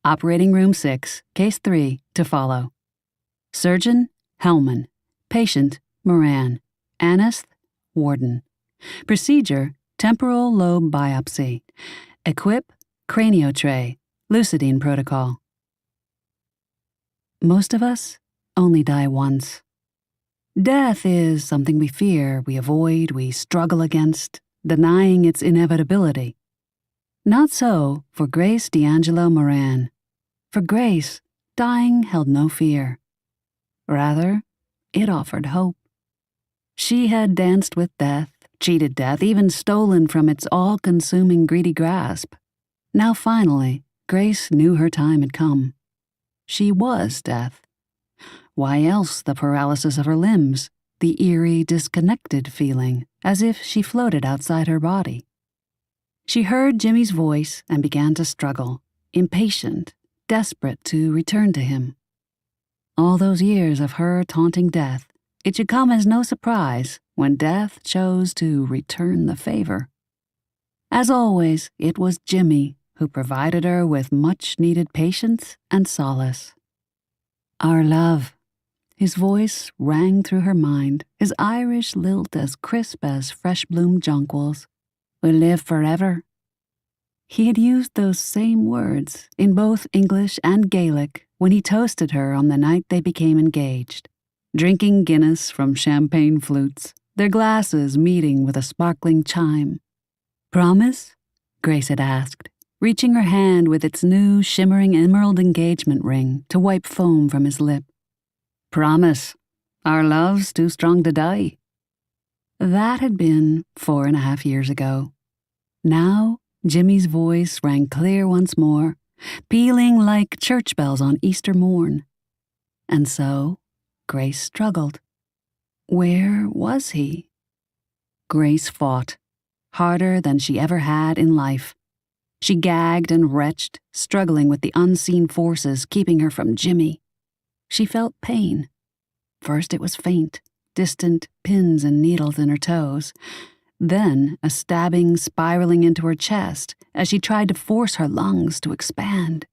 Operating Room 6, Case 3, to follow. Surgeon, Hellman. Patient, Moran. Anest, Warden. Procedure, temporal lobe biopsy. Equip, craniotray, Lucidine protocol. Most of us only die once. Death is something we fear, we avoid, we struggle against, denying its inevitability. Not so for Grace D'Angelo Moran. For Grace, dying held no fear. Rather, it offered hope. She had danced with death, cheated death, even stolen from its all-consuming greedy grasp. Now finally, Grace knew her time had come. She was death. Why else the paralysis of her limbs, the eerie, disconnected feeling, as if she floated outside her body? She heard Jimmy's voice and began to struggle, impatient, desperate to return to him. All those years of her taunting death, it should come as no surprise when death chose to return the favor. As always, it was Jimmy who provided her with much-needed patience and solace. Our love. His voice rang through her mind, his Irish lilt as crisp as fresh-bloomed jonquils. Will live forever. He had used those same words in both English and Gaelic when he toasted her on the night they became engaged, drinking Guinness from champagne flutes, their glasses meeting with a sparkling chime. Promise? Grace had asked, reaching her hand with its new shimmering emerald engagement ring to wipe foam from his lip. Promise. Our love's too strong to die. That had been 4.5 years ago. Now, Jimmy's voice rang clear once more, pealing like church bells on Easter morn. And so, Grace struggled. Where was he? Grace fought, harder than she ever had in life. She gagged and retched, struggling with the unseen forces keeping her from Jimmy. She felt pain. First it was faint, distant pins and needles in her toes. Then a stabbing spiraling into her chest as she tried to force her lungs to expand.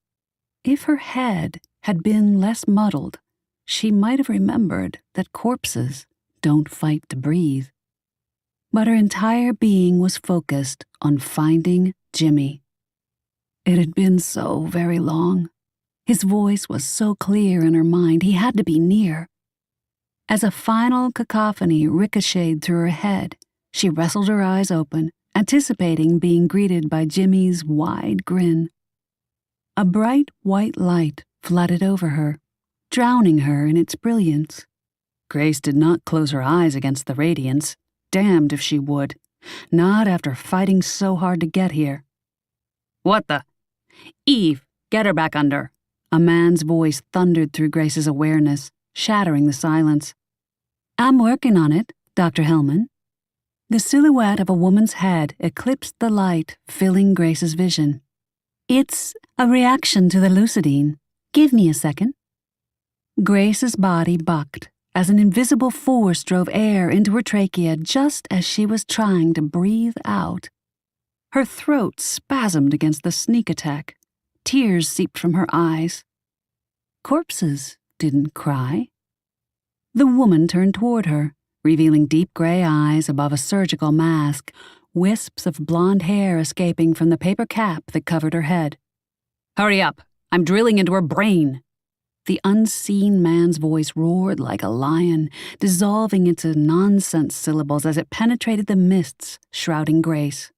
If her head had been less muddled, she might have remembered that corpses don't fight to breathe. But her entire being was focused on finding Jimmy. It had been so very long. His voice was so clear in her mind, he had to be near. As a final cacophony ricocheted through her head, she wrestled her eyes open, anticipating being greeted by Jimmy's wide grin. A bright white light flooded over her, drowning her in its brilliance. Grace did not close her eyes against the radiance, damned if she would, not after fighting so hard to get here. What the? Eve, get her back under. A man's voice thundered through Grace's awareness, shattering the silence. I'm working on it, Dr. Hellman. The silhouette of a woman's head eclipsed the light, filling Grace's vision. It's a reaction to the Lucidine. Give me a second. Grace's body bucked as an invisible force drove air into her trachea just as she was trying to breathe out. Her throat spasmed against the sneak attack. Tears seeped from her eyes. Corpses didn't cry. The woman turned toward her, revealing deep gray eyes above a surgical mask, wisps of blonde hair escaping from the paper cap that covered her head. Hurry up! I'm drilling into her brain! The unseen man's voice roared like a lion, dissolving into nonsense syllables as it penetrated the mists shrouding Grace.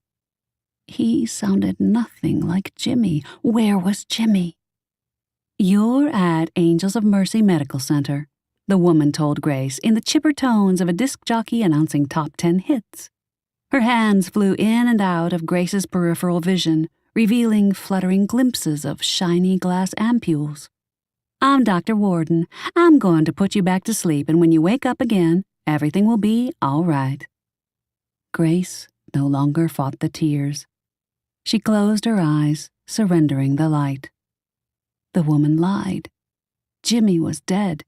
He sounded nothing like Jimmy. Where was Jimmy? You're at Angels of Mercy Medical Center, the woman told Grace in the chipper tones of a disc jockey announcing top 10 hits. Her hands flew in and out of Grace's peripheral vision, revealing fluttering glimpses of shiny glass ampules. I'm Dr. Warden. I'm going to put you back to sleep, and when you wake up again, everything will be all right. Grace no longer fought the tears. She closed her eyes, surrendering the light. The woman lied. Jimmy was dead,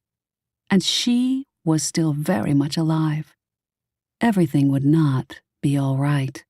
and she was still very much alive. Everything would not be all right.